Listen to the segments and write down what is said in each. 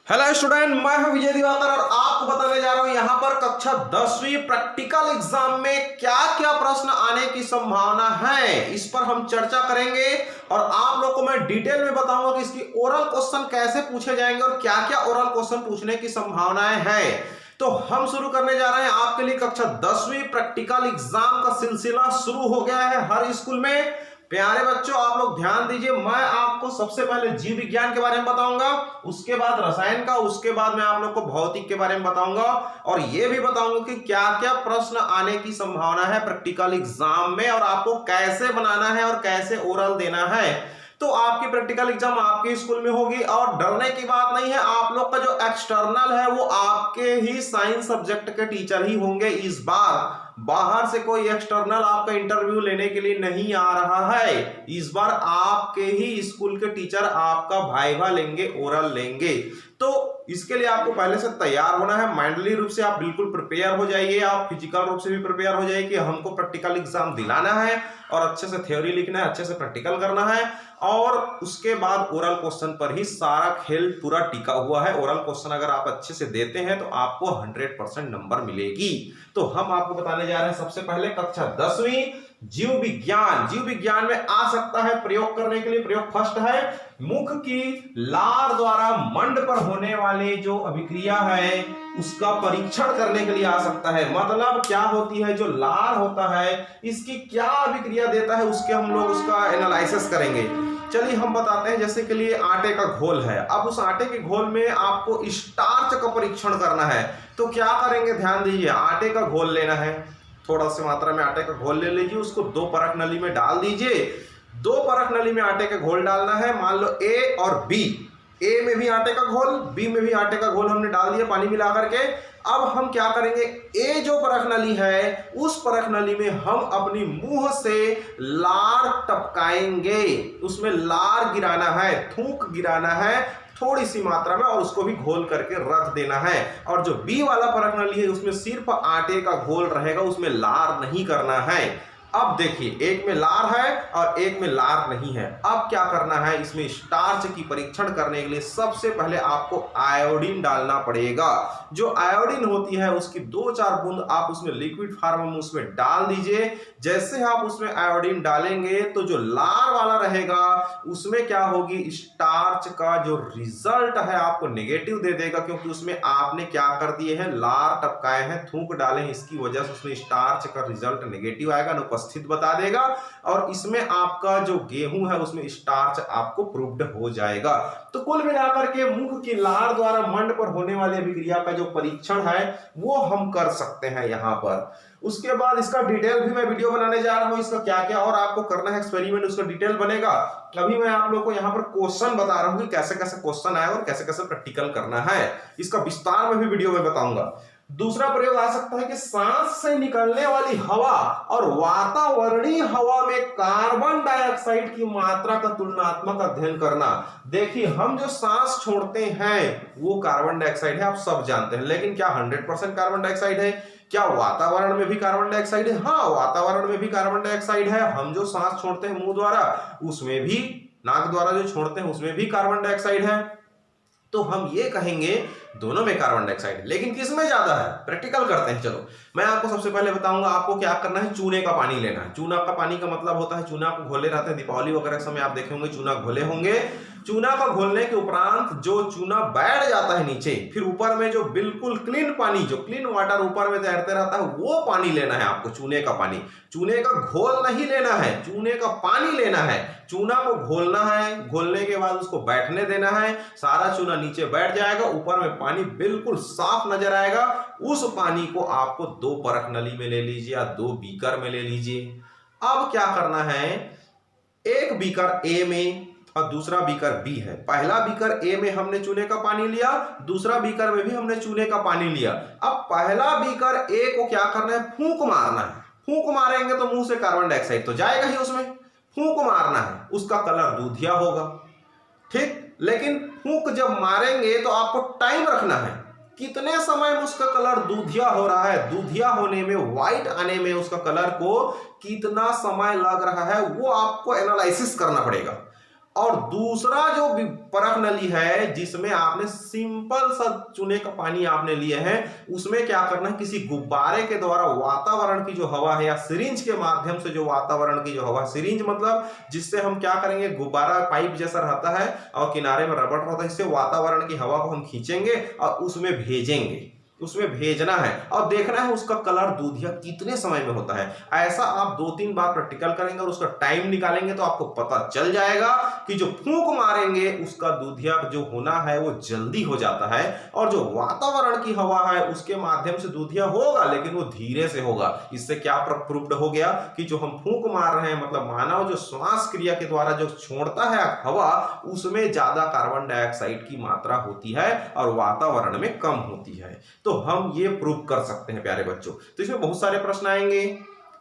Hello student, मैं हूं विजय दिवाकर और आपको बताने जा रहा हूं यहां पर कक्षा 10वीं प्रैक्टिकल एग्जाम में क्या क्या प्रश्न आने की संभावना है, इस पर हम चर्चा करेंगे। और आप लोगों को मैं डिटेल में बताऊंगा कि इसकी ओरल क्वेश्चन कैसे पूछे जाएंगे और क्या क्या ओरल क्वेश्चन पूछने की संभावनाएं हैं। तो हम शुरू करने जा रहे हैं आपके लिए कक्षा 10वीं प्रैक्टिकल एग्जाम का सिलसिला शुरू हो गया है हर स्कूल में। प्यारे बच्चों, आप लोग ध्यान दीजिए। मैं आपको सबसे पहले जीव विज्ञान के बारे में बताऊंगा, उसके बाद रसायन का, उसके बाद मैं आप लोग को भौतिक के बारे में बताऊंगा और यह भी बताऊंगा कि क्या क्या प्रश्न आने की संभावना है प्रैक्टिकल एग्जाम में और आपको कैसे बनाना है और कैसे ओरल देना है। तो आपकी प्रैक्टिकल एग्जाम आपके स्कूल में होगी और डरने की बात नहीं है। आप लोग का जो एक्सटर्नल है वो आपके ही साइंस सब्जेक्ट के टीचर ही होंगे इस बार। बाहर से कोई एक्सटर्नल आपका इंटरव्यू लेने के लिए नहीं आ रहा है। इस बार आपके ही स्कूल के टीचर आपका वाइवा लेंगे, ओरल लेंगे। तो इसके लिए आपको पहले से तैयार होना है। मेंटली रूप से आप बिल्कुल प्रिपेयर हो जाइए, आप फिजिकल रूप से भी प्रिपेयर हो जाइए कि हमको प्रैक्टिकल एग्जाम दिलाना है और अच्छे से थ्योरी लिखना है, अच्छे से प्रैक्टिकल करना है और उसके बाद ओरल क्वेश्चन पर ही सारा खेल पूरा टिका हुआ है। ओरल क्वेश्चन अगर आप अच्छे से देते हैं तो आपको 100% नंबर मिलेगी। तो हम आपको बताने जा रहे हैं सबसे पहले कक्षा 10वीं जीव विज्ञान। जीव विज्ञान में आ सकता है प्रयोग करने के लिए। प्रयोग फर्स्ट है, मुख की लार द्वारा मंड पर होने वाली जो अभिक्रिया है उसका परीक्षण करने के लिए आ सकता है। मतलब क्या होती है, जो लार होता है इसकी क्या अभिक्रिया देता है, उसके हम लोग उसका एनालिसिस करेंगे। चलिए हम बताते हैं। जैसे के लिए आटे का घोल है, अब उस आटे के घोल में आपको स्टार्च का परीक्षण करना है। तो क्या करेंगे, ध्यान दीजिए। आटे का घोल लेना है, थोड़ा सी मात्रा में आटे का घोल ले लीजिए, उसको 2 परख नली में डाल दीजिए। 2 परख नली में आटे का घोल डालना है। मान लो ए और बी, ए में भी आटे का घोल, बी में भी आटे का घोल हमने डाल दिया पानी मिला करके। अब हम क्या करेंगे, ए जो परख नली है उस परख नली में हम अपनी मुंह से लार टपकाएंगे, उसमें लार गिराना है, थूक गिराना है थोड़ी सी मात्रा में और उसको भी घोल करके रख देना है। और जो बी वाला परख नली है उसमें सिर्फ आटे का घोल रहेगा, उसमें लार नहीं करना है। अब देखिए, एक में लार है और एक में लार नहीं है। अब क्या करना है, इसमें स्टार्च की परीक्षण करने के लिए सबसे पहले आपको आयोडीन डालना पड़ेगा। जो आयोडीन होती है उसकी 2-4 बूंद आप उसमें लिक्विड फॉर्म में उसमें डाल दीजिए। जैसे आप उसमें आयोडीन डालेंगे तो जो लार वाला रहेगा उसमें क्या होगी, स्टार्च का जो रिजल्ट है आपको नेगेटिव दे देगा, क्योंकि उसमें आपने क्या कर दिए हैं, लार टपकाए हैं, थूक डाले हैं, इसकी वजह से उसमें स्टार्च का रिजल्ट नेगेटिव आएगा, अनुपस्थित बता देगा। और इसमें आपका जो गेहूं है उसमें स्टार्च आपको प्रूव्ड हो जाएगा। तो कुल मिलाकर के मुख की लार द्वारा मंड पर होने वाली अभिक्रिया का जो परीक्षण है वो हम कर सकते हैं यहां पर। उसके बाद इसका डिटेल भी मैं वीडियो बनाने जा रहा हूं, इसका क्या क्या और आपको करना है एक्सपेरिमेंट, उसका डिटेल बनेगा। अभी मैं आप लोगों को यहां पर क्वेश्चन बता रहा हूं कि कैसे कैसे क्वेश्चन आए और कैसे कैसे प्रैक्टिकल करना है। इसका विस्तार में भी वीडियो में बताऊंगा। दूसरा प्रयोग आ सकता है कि सांस से निकलने वाली हवा और वातावरणीय हवा में कार्बन डाइऑक्साइड की मात्रा का तुलनात्मक अध्ययन करना। देखिए, हम जो सांस छोड़ते हैं वो कार्बन डाइऑक्साइड है, आप सब जानते हैं, लेकिन क्या 100% कार्बन डाइऑक्साइड है? क्या वातावरण में भी कार्बन डाइऑक्साइड है? हाँ, वातावरण में भी कार्बन डाइऑक्साइड है। हम जो सांस छोड़ते हैं मुंह द्वारा उसमें भी, नाक द्वारा जो छोड़ते हैं उसमें भी कार्बन डाइऑक्साइड है। तो हम ये कहेंगे दोनों में कार्बन डाइऑक्साइड, लेकिन किसमें ज्यादा है? प्रैक्टिकल करते हैं। चलो मैं आपको सबसे पहले बताऊंगा आपको क्या करना है। चूने का पानी लेना है। चूना का पानी का मतलब होता है, चूना को घोले रहते हैं, दीपावली वगैरह के समय आप देखे होंगे चूना घोले होंगे। चूना का घोलने के उपरांत जो चूना बैठ जाता है नीचे, फिर ऊपर में जो बिल्कुल क्लीन पानी, जो क्लीन वाटर ऊपर में तैरते रहता है वो पानी लेना है आपको, चूने का पानी। चूने का घोल नहीं लेना है, चूने का पानी लेना है। चूना को घोलना है, घोलने के बाद उसको बैठने देना है, सारा चूना नीचे बैठ जाएगा, ऊपर में पानी बिल्कुल साफ नजर आएगा। उस पानी को आपको 2 परख नली में ले लीजिए या 2 बीकर में ले लीजिए। अब क्या करना है, एक बीकर ए में और दूसरा बीकर बी है। पहला बीकर ए में हमने चूने का पानी लिया, दूसरा बीकर में भी हमने चूने का पानी लिया। अब पहला बीकर ए को क्या करना है, फूंक मारना है। फूंक मारेंगे तो मुंह से कार्बन डाइऑक्साइड तो जाएगा ही, उसमें फूंक मारना है, उसका कलर दूधिया होगा, ठीक। लेकिन फूंक जब मारेंगे तो आपको टाइम रखना है, कितने समय में उसका कलर दूधिया हो रहा है, दूधिया होने में, व्हाइट आने में उसका कलर को कितना समय लग रहा है वो आपको एनालिसिस करना पड़ेगा। और दूसरा जो परख नली है जिसमें आपने सिंपल सा चूने का पानी आपने लिए हैं, उसमें क्या करना है, किसी गुब्बारे के द्वारा वातावरण की जो हवा है या सिरिंज के माध्यम से जो वातावरण की जो हवा, सिरिंज मतलब जिससे हम क्या करेंगे, गुब्बारा पाइप जैसा रहता है और किनारे में रबड़ रहता है, इससे वातावरण की हवा को हम खींचेंगे और उसमें भेजेंगे, उसमें भेजना है और देखना है उसका कलर दूधिया कितने समय में होता है। ऐसा आप 2-3 बार प्रैक्टिकल करेंगे और उसका टाइम निकालेंगे तो आपको पता चल जाएगा कि जो फूंक मारेंगे उसका दूधिया जो होना है वो जल्दी हो जाता है, और जो वातावरण की हवा है उसके माध्यम से दूधिया होगा लेकिन वो धीरे से होगा। इससे क्या प्रूव्ड हो गया कि जो हम फूंक मार रहे हैं, मतलब मानव जो श्वास क्रिया के द्वारा जो छोड़ता है हवा, उसमें ज्यादा कार्बन डाइऑक्साइड की मात्रा होती है और वातावरण में कम होती है। तो हम ये प्रूव कर सकते हैं प्यारे बच्चों। तो इसमें बहुत सारे प्रश्न आएंगे,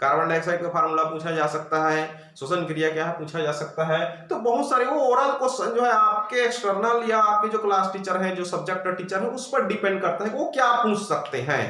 कार्बन डाइऑक्साइड का फार्मूला पूछा जा सकता है, श्वसन क्रिया क्या है पूछा जा सकता है। तो बहुत सारे वो ओरल क्वेश्चन जो है आपके एक्सटर्नल या आपके जो क्लास टीचर हैं, जो सब्जेक्ट टीचर हैं, उस पर डिपेंड करता है कि वो क्या पूछ सकते हैं।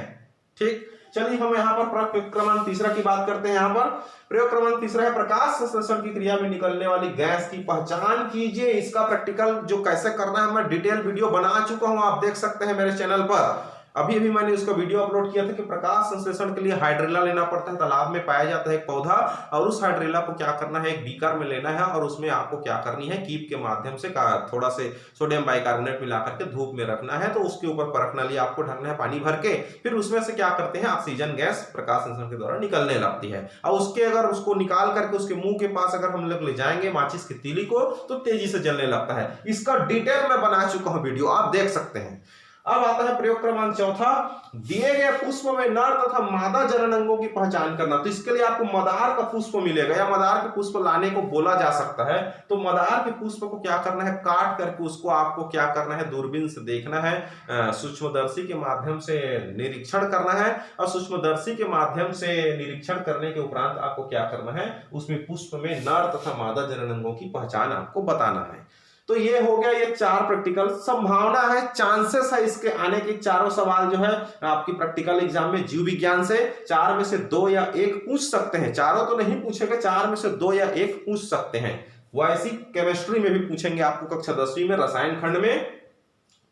ठीक, चलिए हम यहाँ पर प्रयोग क्रमांक तीसरा की बात करते हैं। यहाँ पर प्रयोग क्रमांक तीसरा है, प्रकाश संश्लेषण की क्रिया में निकलने वाली गैस की पहचान कीजिए। इसका प्रैक्टिकल जो कैसे करना है मैं डिटेल वीडियो बना चुका हूं, आप देख सकते हैं मेरे चैनल पर। अभी मैंने उसका वीडियो अपलोड किया था कि प्रकाश संश्लेषण के लिए हाइड्रेला लेना पड़ता है, तालाब में पाया जाता है एक पौधा, और उस हाइड्रेला को क्या करना है, एक बीकर में लेना है और उसमें आपको क्या करनी है, कीप के माध्यम से थोड़ा से सोडियम बाइकार्बोनेट मिलाकर के धूप में रखना है। तो उसके ऊपर परख नली आपको ढकना है पानी भर के, फिर उसमें से क्या करते हैं, ऑक्सीजन गैस प्रकाश संश्लेषण के द्वारा निकलने लगती है। और उसके अगर उसको निकाल करके उसके मुंह के पास अगर हम लोग ले जाएंगे माचिस की तीली को, तो तेजी से जलने लगता है। इसका डिटेल में बना चुका हूं वीडियो, आप देख सकते हैं। अब आता है प्रयोग क्रमांक चौथा, दिए गए पुष्प में नर तथा मादा जनन अंगों की पहचान करना। तो इसके लिए आपको मदार का पुष्प मिलेगा या मदार के पुष्प लाने को बोला जा सकता है। तो मदार के पुष्प को क्या करना है, काट करके उसको आपको क्या करना है, दूरबीन से देखना है, सूक्ष्मदर्शी के माध्यम से निरीक्षण करना है, और सूक्ष्मदर्शी के माध्यम से निरीक्षण करने के उपरांत आपको क्या करना है, उसमें पुष्प में नर तथा मादा जनन अंगों की पहचान आपको बताना है। तो ये हो गया, ये 4 प्रैक्टिकल। संभावना है, चांसेस है इसके आने की, चारों सवाल जो है आपकी प्रैक्टिकल एग्जाम में जीव विज्ञान से 4 में से 2 या 1 पूछ सकते हैं। चारों तो नहीं पूछेंगे, 4 में से 2 या 1 पूछ सकते हैं। वैसी केमिस्ट्री में भी पूछेंगे आपको कक्षा 10वीं में रसायन खंड में।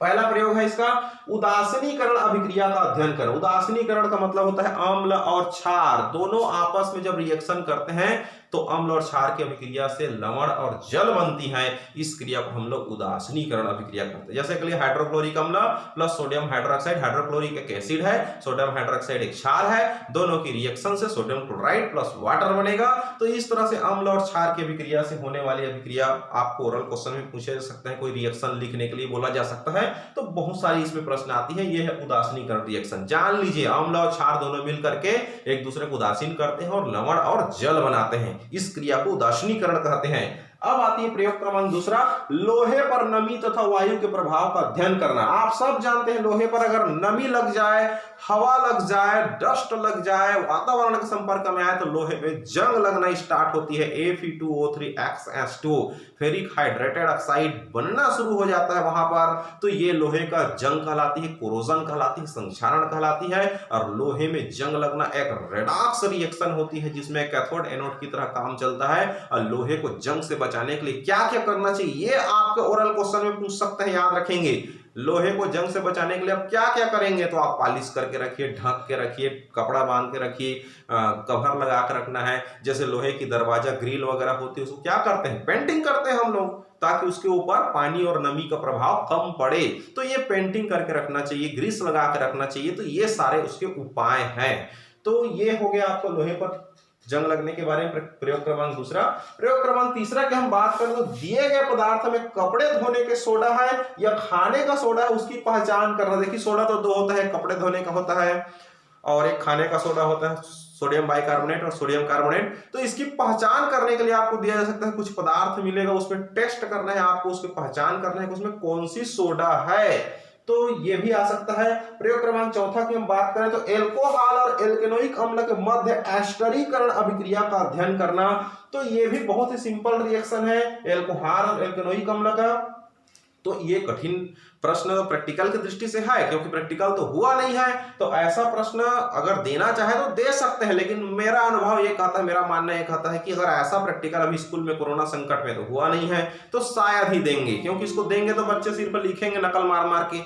पहला प्रयोग है इसका, उदासीनीकरण अभिक्रिया का अध्ययन करें। उदासीनीकरण का मतलब होता है अम्ल और क्षार दोनों आपस में जब रिएक्शन करते हैं तो अम्ल और क्षार की अभिक्रिया से लवण और जल बनती है। इस क्रिया को हम लोग उदासीनीकरण अभिक्रिया करते हैं। जैसे के लिए हाइड्रोक्लोरिक अम्ल प्लस सोडियम हाइड्रोक्साइड, हाइड्रोक्लोरिक एक एसिड है, सोडियम हाइड्रोक्साइड एक क्षार है, दोनों की रिएक्शन से सोडियम क्लोराइड प्लस वाटर बनेगा। तो इस तरह से अम्ल और क्षार की अभिक्रिया से होने वाली अभिक्रिया आपको ओरल क्वेश्चन में पूछे जा सकते हैं, कोई रिएक्शन लिखने के लिए बोला जा सकता है। तो बहुत सारी इसमें प्रश्न आती है। यह है उदासीनीकरण रिएक्शन। जान लीजिए, अम्ल और क्षार दोनों मिल करके एक दूसरे को उदासीन करते हैं और लवण और जल बनाते हैं। इस क्रिया को उदासीनीकरण कहते हैं। अब आती है प्रयोग क्रमांक दूसरा, लोहे पर नमी तथा वायु के प्रभाव का अध्ययन करना। आप सब जानते हैं लोहे पर अगर नमी लग जाए, हवा लग जाए, डस्ट लग जाए, वातावरण के संपर्क में आए तो लोहे में जंग लगना स्टार्ट होती है। Fe2O3X फेरिक हाइड्रेटेड ऑक्साइड बनना शुरू हो जाता है वहां पर। तो ये लोहे का जंग कहलाती है, कोरोजन कहलाती है, संक्षारण कहलाती है। और लोहे में जंग लगना एक रेडॉक्स रिएक्शन होती है जिसमें कैथोड एनोड की तरह काम चलता है। और लोहे को जंग से बचाने के लिए क्या क्या करना चाहिए, ये आपके ओरल क्वेश्चन में पूछ सकते हैं, याद रखेंगे। लोहे को जंग से बचाने के लिए आप क्या क्या करेंगे, तो आप पॉलिश करके रखिए, ढक के रखिए, कपड़ा बांध के रखिए, कवर लगा कर रखना है। जैसे लोहे की दरवाजा ग्रिल वगैरह होती है उसको क्या करते हैं, पेंटिंग करते हैं हम लोग, ताकि उसके ऊपर पानी और नमी का प्रभाव कम पड़े। तो ये पेंटिंग करके रखना चाहिए, ग्रीस लगा कर रखना चाहिए। तो ये सारे उसके उपाय हैं। तो ये हो गया आपको लोहे पर जंग लगने के बारे में प्रयोग क्रमांक दूसरा। प्रयोग क्रमांक तीसरा की हम बात करें तो दिए गए पदार्थ में कपड़े धोने के सोडा है या खाने का सोडा है, उसकी पहचान करना। देखिए सोडा तो 2 होता है, कपड़े धोने का होता है और एक खाने का सोडा होता है, सोडियम बाइकार्बोनेट और सोडियम कार्बोनेट। तो इसकी पहचान करने के लिए आपको दिया जा सकता है, कुछ पदार्थ मिलेगा, उसमें टेस्ट करना है आपको, उसकी पहचान करना है कि उसमें कौन सी सोडा है। तो ये भी आ सकता है। प्रयोग क्रमांक चौथा की हम बात करें तो एल्कोहल और एल्केनोइक अम्ल के मध्य एस्टरीकरण अभिक्रिया का अध्ययन करना। तो ये भी बहुत ही सिंपल रिएक्शन है एल्कोहल और एल्केनोइक अम्ल का। तो ये कठिन प्रश्न प्रैक्टिकल की दृष्टि से है, क्योंकि प्रैक्टिकल तो हुआ नहीं है। तो ऐसा प्रश्न अगर देना चाहे तो दे सकते हैं, लेकिन मेरा अनुभव ये कहता है, मेरा मानना ये कहता है कि अगर ऐसा प्रैक्टिकल अभी स्कूल में कोरोना संकट में तो हुआ नहीं है तो शायद ही देंगे, क्योंकि इसको देंगे तो बच्चे सिर्फ लिखेंगे नकल मार मार के,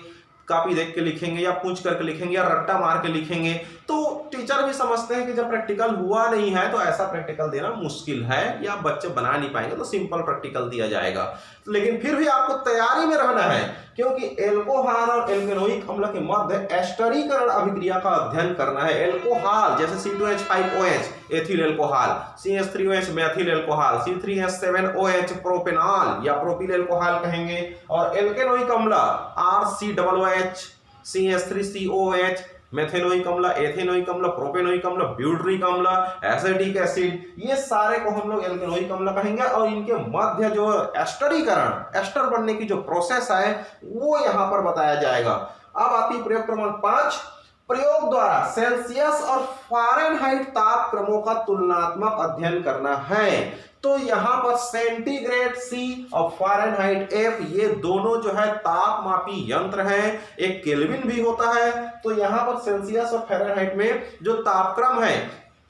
कॉपी देख के लिखेंगे या पूछ करके लिखेंगे या रट्टा मार के लिखेंगे। तो टीचर भी समझते हैं कि जब प्रैक्टिकल हुआ नहीं है तो ऐसा प्रैक्टिकल देना मुश्किल है या बच्चे बना नहीं पाएंगे, तो सिंपल प्रैक्टिकल दिया जाएगा। लेकिन फिर भी आपको तैयारी में रहना है, क्योंकि एल्कोहल और एल्केनोइक अम्ल के मध्य एस्टरीकरण अभिक्रिया का अध्ययन करना है। एल्कोहल जैसे C2H5OH ethyl alcohol, CH3OH methyl alcohol, C3H7OH propanol या प्रोपिल एल्कोहल कहेंगे, और एल्केनोइक अम्ल RCOOH CH3COH मेथेनोइक अम्ल, एथेनोइक अम्ल, प्रोपेनोइक अम्ल, ब्यूटरिक अम्ल, एसिटिक एसिड, ये सारे को हम लोग एल्केनोइक अम्ल कहेंगे। और इनके मध्य जो एस्टरीकरण, एस्टर बनने की जो प्रोसेस है वो यहां पर बताया जाएगा। अब आती है प्रयोग क्रमांक 5, प्रयोग द्वारा सेल्सियस और फारेनहाइट ताप क्रमों का तुलनात्मक अध्ययन करना है। तो यहां पर सेंटीग्रेड C और फारेनहाइट F ये दोनों जो है तापमापी यंत्र हैं, एक केल्विन भी होता है। तो यहां पर सेल्सियस और फारेनहाइट में जो तापक्रम है,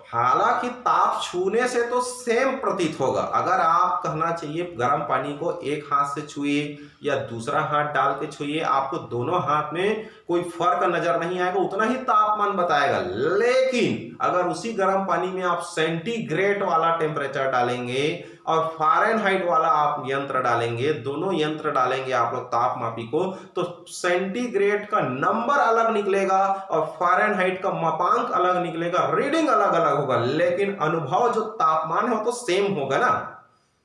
हालांकि ताप छूने से तो सेम प्रतीत होगा। अगर आप कहना चाहिए गर्म पानी को एक हाथ से छुए या दूसरा हाथ डाल के छुए, आपको दोनों हाथ में कोई फर्क नजर नहीं आएगा, उतना ही तापमान बताएगा। लेकिन अगर उसी गर्म पानी में आप सेंटीग्रेड वाला टेम्परेचर डालेंगे और फारेनहाइट वाला आप यंत्र डालेंगे, दोनों यंत्र डालेंगे आप लोग तापमापी को, तो सेंटीग्रेड का नंबर अलग निकलेगा और फारेनहाइट का मापांक अलग निकलेगा, रीडिंग अलग अलग होगा, लेकिन अनुभव जो तापमान है वो तो सेम होगा ना।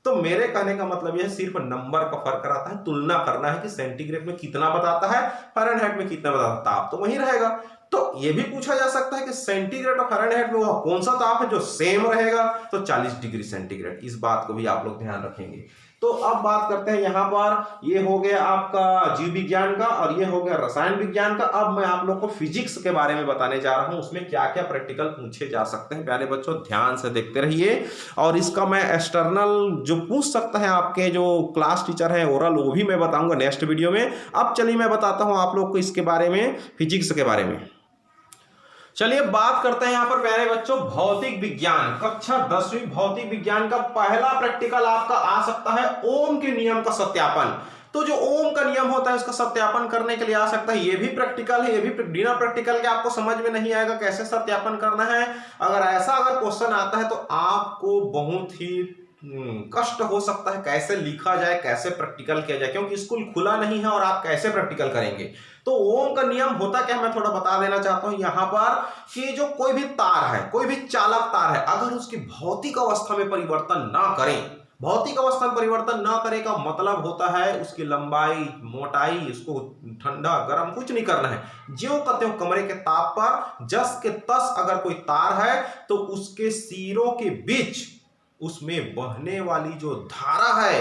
तो मेरे कहने का मतलब यह सिर्फ नंबर का फर्क रहता है, तुलना करना है कि सेंटीग्रेड में कितना बताता है, फारेनहाइट में कितना बताता है, ताप तो वही रहेगा। तो यह भी पूछा जा सकता है कि सेंटीग्रेड और फारेनहाइट में वह कौन सा ताप है जो सेम रहेगा, तो 40 डिग्री सेंटीग्रेड। इस बात को भी आप लोग ध्यान रखेंगे। तो अब बात करते हैं यहाँ पर, ये हो गया आपका जीव विज्ञान का और ये हो गया रसायन विज्ञान का। अब मैं आप लोग को फिजिक्स के बारे में बताने जा रहा हूँ, उसमें क्या क्या प्रैक्टिकल पूछे जा सकते हैं। प्यारे बच्चों ध्यान से देखते रहिए, और इसका मैं एक्सटर्नल जो पूछ सकता है आपके जो क्लास टीचर हैं ओरल, वो भी मैं बताऊंगा नेक्स्ट वीडियो में। अब चलिए मैं बताता हूँ आप लोग को इसके बारे में, फिजिक्स के बारे में। चलिए बात करते हैं यहाँ पर प्यारे बच्चों भौतिक विज्ञान, कक्षा 10वीं भौतिक विज्ञान का पहला प्रैक्टिकल आपका आ सकता है ओम के नियम का सत्यापन। तो जो ओम का नियम होता है उसका सत्यापन करने के लिए आ सकता है। ये भी प्रैक्टिकल है, ये भी बिना प्रैक्टिकल के आपको समझ में नहीं आएगा कैसे सत्यापन करना है। अगर ऐसा क्वेश्चन आता है तो आपको बहुत ही कष्ट हो सकता है कैसे लिखा जाए, कैसे प्रैक्टिकल किया जाए, क्योंकि स्कूल खुला नहीं है और आप कैसे प्रैक्टिकल करेंगे। तो ओम का नियम होता क्या, मैं थोड़ा बता देना चाहता हूं यहां पर कि जो कोई भी तार है, कोई भी चालक तार है, अगर उसकी भौतिक अवस्था में परिवर्तन ना करें, भौतिक अवस्था में परिवर्तन ना करे का मतलब होता है उसकी लंबाई, मोटाई, उसको ठंडा गर्म कुछ नहीं करना है, ज्यों का त्यों कमरे के ताप पर जस के तस अगर कोई तार है तो उसके सिरों के बीच उसमें बहने वाली जो धारा है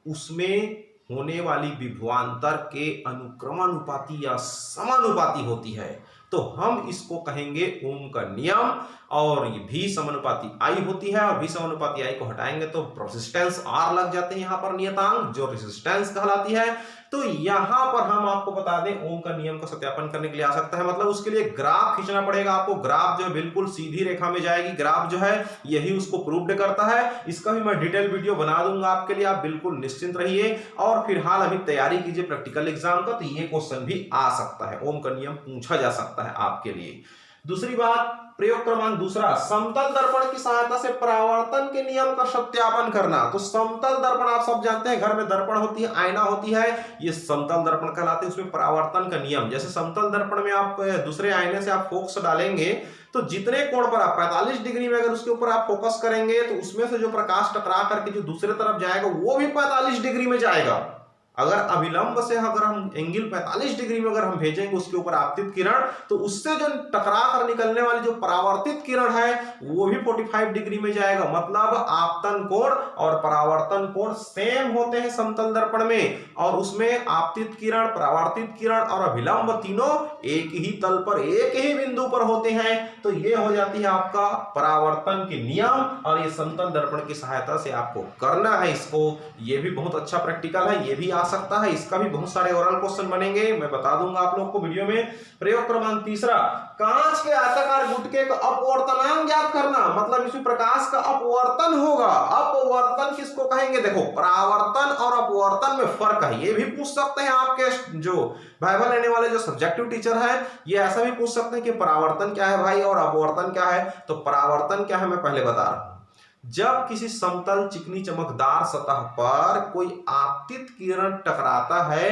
उसमें होने वाली विभवांतर के अनुक्रमानुपाती या समानुपाती होती है। तो हम इसको कहेंगे ओम का नियम, और ये भी समानुपाती आई होती है, और भी समानुपाती आई को हटाएंगे तो रेजिस्टेंस आर लग जाते हैं यहाँ पर नियतांक, जो रेजिस्टेंस कहलाती है। तो यहाँ पर हम आपको बता दें ओम का नियम का सत्यापन करने के लिए आ सकता है, मतलब उसके लिए ग्राफ खींचना पड़ेगा आपको। ग्राफ जो है बिल्कुल सीधी रेखा में जाएगी, ग्राफ जो है यही उसको प्रूव्ड करता है। इसका भी मैं डिटेल वीडियो बना दूंगा आपके लिए, आप बिल्कुल निश्चिंत रहिए। और फिलहाल अभी तैयारी कीजिए प्रैक्टिकल एग्जाम का, तो ये क्वेश्चन भी आ सकता है, ओम का नियम पूछा जा सकता है आपके लिए। दूसरी बात, प्रयोग क्रमांक दूसरा, समतल दर्पण की सहायता से परावर्तन के नियम का सत्यापन करना। तो समतल दर्पण आप सब जानते हैं, घर में दर्पण होती है, आईना होती है, ये समतल दर्पण कहलाते हैं। उसमें परावर्तन का नियम, जैसे समतल दर्पण में आप दूसरे आईने से आप फोकस डालेंगे तो जितने कोण पर आप 45 डिग्री में अगर उसके ऊपर आप फोकस करेंगे तो उसमें से जो प्रकाश टकरा करके जो दूसरे तरफ जाएगा वो भी 45 डिग्री में जाएगा। अगर अभिलंब से अगर हम एंगल 45 डिग्री में अगर हम भेजेंगे उसके ऊपर आपतित किरण, तो उससे जो टकरा कर निकलने वाली जो परावर्तित किरण है वो भी 45 डिग्री में जाएगा। मतलब आपतन कोण और परावर्तन कोण सेम होते हैं समतल दर्पण में, और उसमें आपतित किरण, परावर्तित किरण और अभिलंब तीनों एक ही तल पर, एक ही बिंदु पर होते हैं। तो ये हो जाती है आपका परावर्तन के नियम, और ये समतल दर्पण की सहायता से आपको करना है इसको। ये भी बहुत अच्छा प्रैक्टिकल है, ये भी सकता है। इसका भी बहुत सारे ओरल क्वेश्चन बनेंगे, मैं बता दूंगा आप लोग को वीडियो में। प्रयोग क्रमांक तीसरा, कांच के आयताकार गुटके का अपवर्तनांक ज्ञात करना, मतलब इसमें प्रकाश का अपवर्तन होगा। अपवर्तन किसको कहेंगे? देखो, परावर्तन और अपवर्तन में फर्क है, ये भी पूछ सकते हैं आपके जो वाइवा लेने वाले जो सब्जेक्टिव टीचर है, ये ऐसा भी पूछ सकते हैं कि परावर्तन क्या है भाई और अपवर्तन क्या है। तो परावर्तन क्या है मैं पहले बता रहा हूं। जब किसी समतल चिकनी चमकदार सतह पर कोई आपतित किरण टकराता है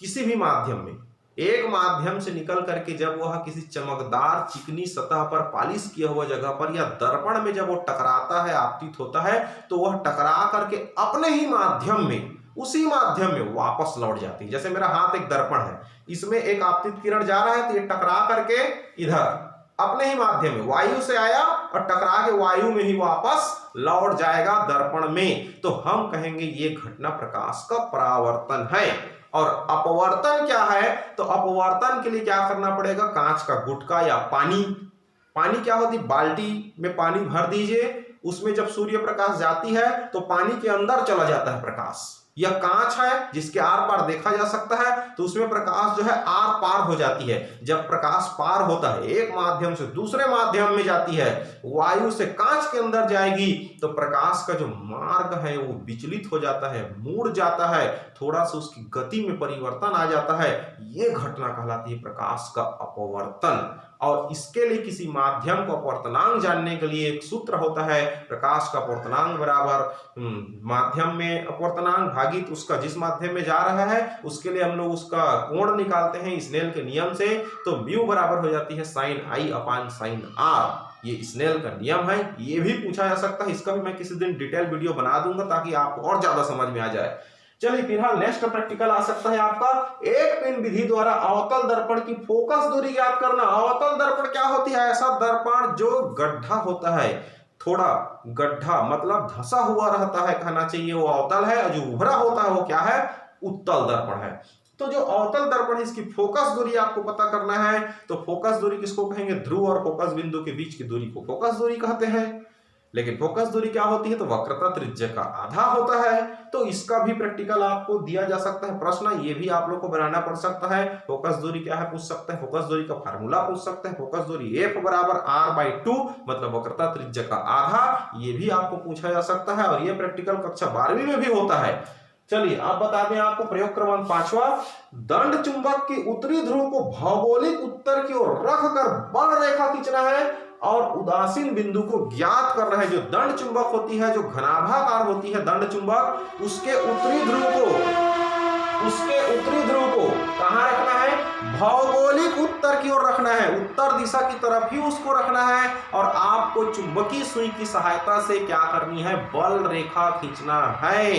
किसी भी माध्यम में, एक माध्यम से निकल करके जब वह किसी चमकदार चिकनी सतह पर पॉलिश किया हुआ जगह पर या दर्पण में जब वो टकराता है, आपतित होता है, तो वह टकरा करके अपने ही माध्यम में, उसी माध्यम में वापस लौट जाती है। जैसे मेरा हाथ एक दर्पण है, इसमें एक आपतित किरण जा रहा है तो ये टकरा करके इधर अपने ही माध्यम में वायु से आया और टकरा के वायु में ही वापस लौट जाएगा दर्पण में, तो हम कहेंगे ये घटना प्रकाश का परावर्तन है। और अपवर्तन क्या है? तो अपवर्तन के लिए क्या करना पड़ेगा? कांच का गुटका या पानी क्या होती, बाल्टी में पानी भर दीजिए, उसमें जब सूर्य प्रकाश जाती है तो पानी के अंदर चला जाता है प्रकाश। यह कांच है जिसके आर पार देखा जा सकता है, तो उसमें प्रकाश जो है आर पार हो जाती है। जब प्रकाश पार होता है, एक माध्यम से दूसरे माध्यम में जाती है, वायु से कांच के अंदर जाएगी, तो प्रकाश का जो मार्ग है वो विचलित हो जाता है, मुड़ जाता है, थोड़ा सा उसकी गति में परिवर्तन आ जाता है। ये घटना कहलाती है प्रकाश का अपवर्तन। और इसके लिए किसी माध्यम को अपवर्तनांक जानने के लिए एक सूत्र होता है, प्रकाश का अपवर्तनांक बराबर माध्यम में अपवर्तनांक भागित उसका जिस माध्यम में जा रहा है, उसके लिए हम लोग उसका कोण निकालते हैं स्नेल के नियम से, तो म्यू बराबर हो जाती है sine i upon sine r. ये स्नेल का नियम है, ये भी पूछा जा सकता है, इसका भी मैं किसी दिन डिटेल वीडियो बना दूंगा ताकि आपको और ज्यादा समझ में आ जाए। चलिए फिलहाल नेक्स्ट प्रैक्टिकल आ सकता है आपका, एक पिन विधि द्वारा अवतल दर्पण की फोकस दूरी ज्ञात करना। अवतल दर्पण क्या होती है? ऐसा दर्पण जो गड्ढा होता है, थोड़ा गड्ढा मतलब धंसा हुआ रहता है, कहना चाहिए वो अवतल है, और जो उभरा होता है वो क्या है? उत्तल दर्पण है। तो जो अवतल दर्पण इसकी फोकस दूरी आपको पता करना है, तो फोकस दूरी किसको कहेंगे? ध्रुव और फोकस बिंदु के बीच की दूरी को फोकस दूरी कहते हैं। लेकिन फोकस दूरी क्या होती है? तो वक्रता त्रिज्या का आधा होता है। तो इसका भी प्रैक्टिकल आपको दिया जा सकता है प्रश्न, ये भी आप लोग को बनाना पड़ सकता है। फोकस दूरी क्या है पूछ सकते हैं, फोकस दूरी का फार्मूला पूछ सकते हैं। फोकस दूरी F बराबर R/2 मतलब वक्रता त्रिज्या का आधा, ये भी आपको पूछा जा सकता है, और ये प्रैक्टिकल कक्षा 12वीं में भी होता है। चलिए अब बता दें आपको प्रयोग क्रमांक 5वां, दंड चुंबक की उत्तरी ध्रुव को भौगोलिक उत्तर की ओर रखकर बल रेखा खींचना है और उदासीन बिंदु को ज्ञात करना है। जो दंड चुंबक होती है, जो घनाभाकार होती है दंड चुंबक, उसके उत्तरी ध्रुव को कहां रखना है? भौगोलिक उत्तर की ओर रखना है, उत्तर दिशा की तरफ ही उसको रखना है। और आपको चुंबकीय सुई की सहायता से क्या करनी है? बल रेखा खींचना है।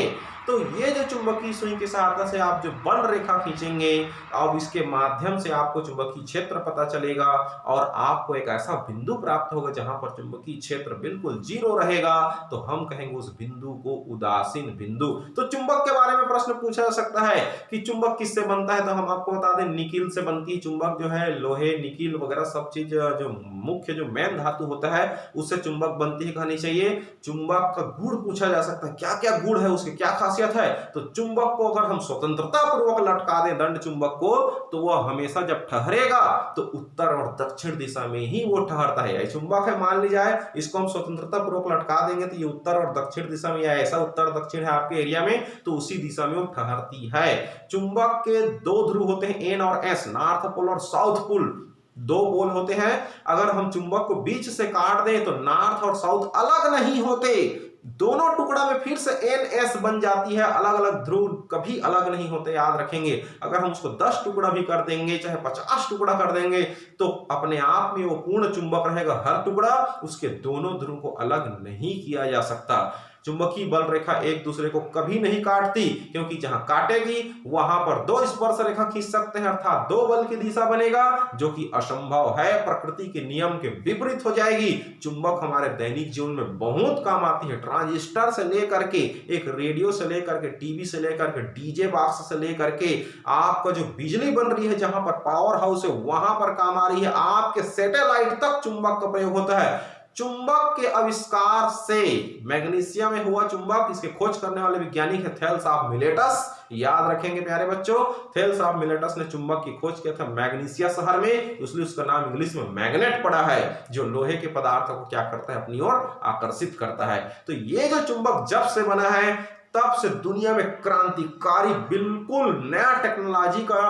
तो ये जो चुंबकीय सुई की सहायता से आप जो बल रेखा खींचेंगे, अब इसके माध्यम से आपको चुंबकीय क्षेत्र पता चलेगा और आपको एक ऐसा बिंदु प्राप्त होगा जहां पर चुंबकीय क्षेत्र बिल्कुल 0 रहेगा, तो हम कहेंगे उस बिंदु को उदासीन बिंदु। तो चुंबक के बारे में प्रश्न पूछा जा सकता है कि चुंबक किससे बनता है, तो हम आपको बता दें निकिल से बनती है चुंबक, जो है लोहे निकिल वगैरह सब चीज जो मुख्य जो मेन धातु होता है उससे चुंबक बनती है, कहनी चाहिए। चुंबक का गुण पूछा जा सकता है, क्या क्या गुण है उसके, क्या खासियत है। तो चुंबक को अगर हम स्वतंत्रता पूर्वक लटका दें दंड चुंबक को, तो वह हमेशा जब ठहरेगा तो उत्तर और दक्षिण दिशा में ही वो ठहरता है। चुंबक है मान ली जाए, इसको हम स्वतंत्रता पूर्वक लटका देंगे तो ये उत्तर और दक्षिण दिशा में, या ऐसा उत्तर दक्षिण है आपके एरिया में, तो उसी दिशा में वो ठहरती है। चुंबक के 2 ध्रुव होते हैं N और S, नॉर्थ पोल और साउथ पोल, 2 पोल होते हैं। अगर हम चुंबक को बीच से काट दें तो नॉर्थ और साउथ अलग नहीं होते, दोनों टुकड़ा में फिर से NS बन जाती है, अलग अलग ध्रुव कभी अलग नहीं होते, याद रखेंगे। अगर हम उसको 10 टुकड़ा भी कर देंगे, चाहे 50 टुकड़ा कर देंगे, तो अपने आप में वो पूर्ण चुंबक रहेगा। हर टुकड़ा उसके दोनों ध्रुव को अलग नहीं किया जा सकता। चुंबकीय बल रेखा एक दूसरे को कभी नहीं काटती, क्योंकि जहां काटेगी वहां पर 2 स्पर्श रेखा खींच सकते हैं, अर्थात 2 बल की दिशा बनेगा, जो कि असंभव है, प्रकृति के नियम के विपरीत हो जाएगी। चुंबक हमारे दैनिक जीवन में बहुत काम आती है, ट्रांजिस्टर से लेकर के एक रेडियो से लेकर के टीवी से लेकर के डीजे बॉक्स से लेकर के आपका जो बिजली बन रही है, जहां पर पावर हाउस है वहां पर काम आ रही है, आपके सैटेलाइट तक चुंबक का प्रयोग होता है। चुंबक के आविष्कार से, मैग्नीशियम में हुआ चुंबक, इसके खोज करने वाले वैज्ञानिक है थेल्स ऑफ मिलेटस। याद रखेंगे प्यारे बच्चों, थेल्स ऑफ मिलेटस ने चुंबक की खोज किया था मैग्नीशिया शहर में, इसलिए उसका नाम इंग्लिश में मैग्नेट पड़ा है, जो लोहे के पदार्थों को क्या करता है, अपनी ओर आकर्षित करता है। तो ये जो चुंबक जब से बना है तब से दुनिया में क्रांतिकारी, बिल्कुल नया टेक्नोलॉजी का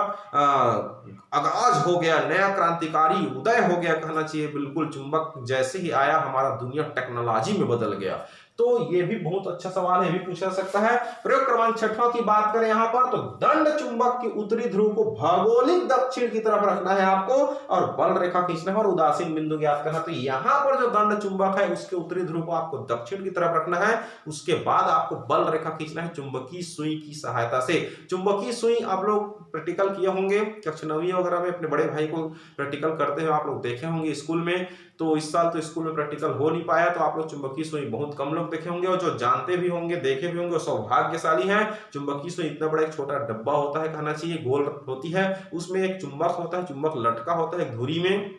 आगाज हो गया, नया क्रांतिकारी उदय हो गया कहना चाहिए। बिल्कुल चुंबक जैसे ही आया हमारा दुनिया टेक्नोलॉजी में बदल गया। तो ये भी बहुत अच्छा सवाल है, भी पूछा सकता है। प्रयोग क्रमांक 6 की बात करें यहाँ पर, तो दंड चुंबक के उत्तरी ध्रुव को भौगोलिक दक्षिण की तरफ रखना है आपको, और बल रेखा खींचना है और उदासीन बिंदु ज्ञात करना। तो यहाँ पर जो दंड चुंबक है उसके उत्तरी ध्रुव को आपको दक्षिण की तरफ रखना है। उसके बाद आपको बल रेखा खींचना है चुंबकीय सुई की सहायता से। चुंबकीय सुई आप लोग प्रैक्टिकल किए होंगे, कक्षा 9वीं वगैरह में अपने बड़े भाई को प्रैक्टिकल करते हुए आप लोग देखे होंगे स्कूल में। तो इस साल तो स्कूल में प्रैक्टिकल हो नहीं पाया, तो आप लोग चुंबकीय सुई बहुत कम लोग देखे होंगे, और जो जानते भी होंगे, देखे भी होंगे, सौभाग्यशाली हैं। चुंबकीय सुई इतना बड़ा एक छोटा डब्बा होता है कहना चाहिए, गोल होती है, उसमें एक चुंबक होता है, चुंबक लटका होता है एक धुरी में,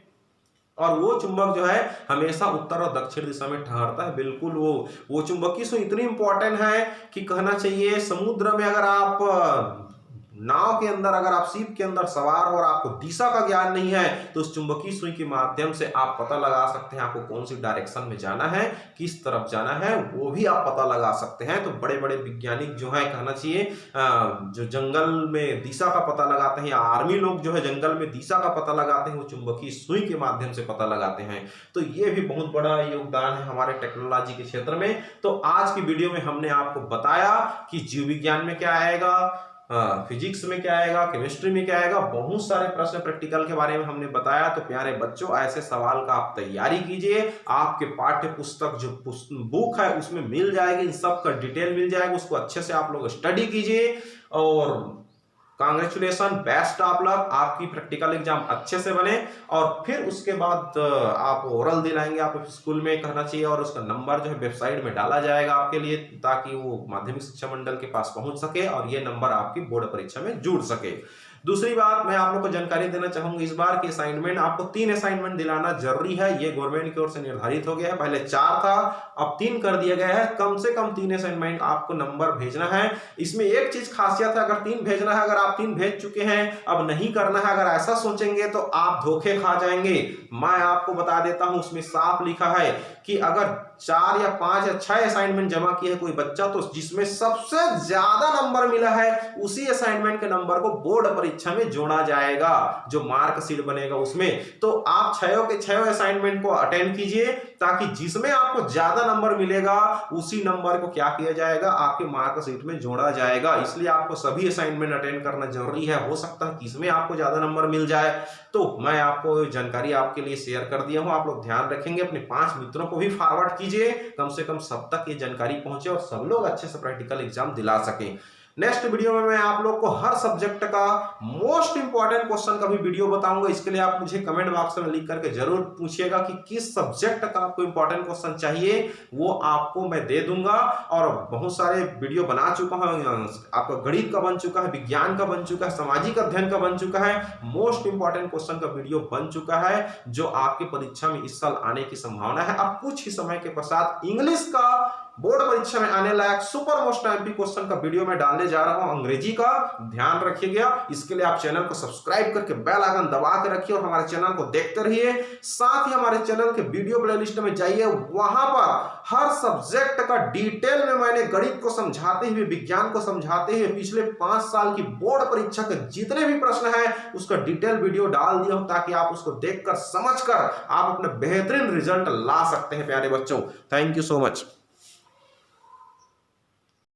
और वो चुंबक जो है हमेशा उत्तर और दक्षिण दिशा में ठहरता है। बिल्कुल वो चुंबकीय सुई इतनी इंपॉर्टेंट है कि कहना चाहिए समुद्र में अगर आप नाव के अंदर, अगर आप शिप के अंदर सवार हो और आपको दिशा का ज्ञान नहीं है, तो उस चुंबकीय सुई के माध्यम से आप पता लगा सकते हैं आपको कौन सी डायरेक्शन में जाना है, किस तरफ जाना है, वो भी आप पता लगा सकते हैं। तो बड़े बड़े वैज्ञानिक जो है कहना चाहिए जो जंगल में दिशा का पता लगाते हैं, या आर्मी लोग जो है जंगल में दिशा का पता लगाते हैं, वो चुंबकीय सुई के माध्यम से पता लगाते हैं। तो ये भी बहुत बड़ा योगदान है हमारे टेक्नोलॉजी के क्षेत्र में। तो आज की वीडियो में हमने आपको बताया कि जीव विज्ञान में क्या आएगा, फिजिक्स में क्या आएगा, केमिस्ट्री में क्या आएगा, बहुत सारे प्रश्न प्रैक्टिकल के बारे में हमने बताया। तो प्यारे बच्चों, ऐसे सवाल का आप तैयारी कीजिए, आपके पाठ्य पुस्तक जो बुक है उसमें मिल जाएगी, इन सब का डिटेल मिल जाएगा, उसको अच्छे से आप लोग स्टडी कीजिए। और कांग्रेचुलेशन, बेस्ट आप लोग, आपकी प्रैक्टिकल एग्जाम अच्छे से बने, और फिर उसके बाद आप ओरल दिलाएंगे आप स्कूल में कहना चाहिए, और उसका नंबर जो है वेबसाइट में डाला जाएगा आपके लिए, ताकि वो माध्यमिक शिक्षा मंडल के पास पहुंच सके और ये नंबर आपकी बोर्ड परीक्षा में जुड़ सके। दूसरी बात मैं आप लोग को जानकारी देना चाहूंगा, इस बार की असाइनमेंट आपको 3 असाइनमेंट दिलाना जरूरी है। ये गवर्नमेंट की ओर से निर्धारित हो गया है, पहले 4 था, अब 3 कर दिया गया है। कम से कम 3 असाइनमेंट आपको नंबर भेजना है। इसमें एक चीज खासियत है, अगर 3 भेजना है, अगर आप 3 भेज चुके हैं, अब नहीं करना है, अगर ऐसा सोचेंगे तो आप धोखे खा जाएंगे। मैं आपको बता देता हूं, उसमें साफ लिखा है कि अगर 4 या 5 या 6 असाइनमेंट जमा किए है कोई बच्चा, तो जिसमें सबसे ज्यादा नंबर मिला है उसी असाइनमेंट के नंबर को बोर्ड परीक्षा में जोड़ा जाएगा, जो मार्क शीट बनेगा उसमें। तो आप 6 के 6 असाइनमेंट को अटेंड कीजिए, ताकि जिसमें आपको ज्यादा नंबर मिलेगा उसी नंबर को क्या किया जाएगा, आपके मार्क शीट में जोड़ा जाएगा। इसलिए आपको सभी असाइनमेंट अटेंड करना जरूरी है। हो सकता है कि इसमें आपको ज्यादा नंबर मिल जाए, तो मैं आपको जानकारी आपके लिए शेयर कर दिया हूं। आप लोग ध्यान रखेंगे, अपने 5 मित्रों को भी फॉरवर्ड कीजिए, कम से कम सब तक ये जानकारी पहुंचे और सब लोग अच्छे से प्रैक्टिकल एग्जाम दिला सकें। नेक्स्ट वीडियो में मैं आप लोग को हर सब्जेक्ट का मोस्ट इंपॉर्टेंट क्वेश्चन का भी वीडियो बताऊंगा। इसके लिए आप मुझे कमेंट बॉक्स में लिख करके जरूर पूछिएगा कि किस सब्जेक्ट का आपको इंपॉर्टेंट क्वेश्चन चाहिए, वो आपको मैं दे दूंगा। और बहुत सारे वीडियो बना चुका हूं, आपका गणित का बन चुका है, विज्ञान का बन चुका है, सामाजिक अध्ययन का बन चुका है, मोस्ट इंपॉर्टेंट क्वेश्चन का वीडियो बन चुका है, जो आपकी परीक्षा में इस साल आने की संभावना है। अब कुछ ही समय के पश्चात इंग्लिश का बोर्ड परीक्षा में आने लायक सुपर मोस्ट एमपी क्वेश्चन का वीडियो में डालने जा रहा हूं, अंग्रेजी का। ध्यान रखिएगा, इसके लिए आप चैनल को सब्सक्राइब करके बेल आइकन दबा के रखिए और हमारे चैनल को देखते रहिए। साथ ही हमारे चैनल के वीडियो प्लेलिस्ट में जाइए, वहां पर हर सब्जेक्ट का डिटेल में मैंने गणित को समझाते हुए, विज्ञान को समझाते हुए पिछले 5 साल की बोर्ड परीक्षा के जितने भी प्रश्न हैं उसका डिटेल वीडियो डाल दिया हूं, ताकि आप उसको देखकर समझकर आप अपने बेहतरीन रिजल्ट ला सकते हैं प्यारे बच्चों। Thank you so much.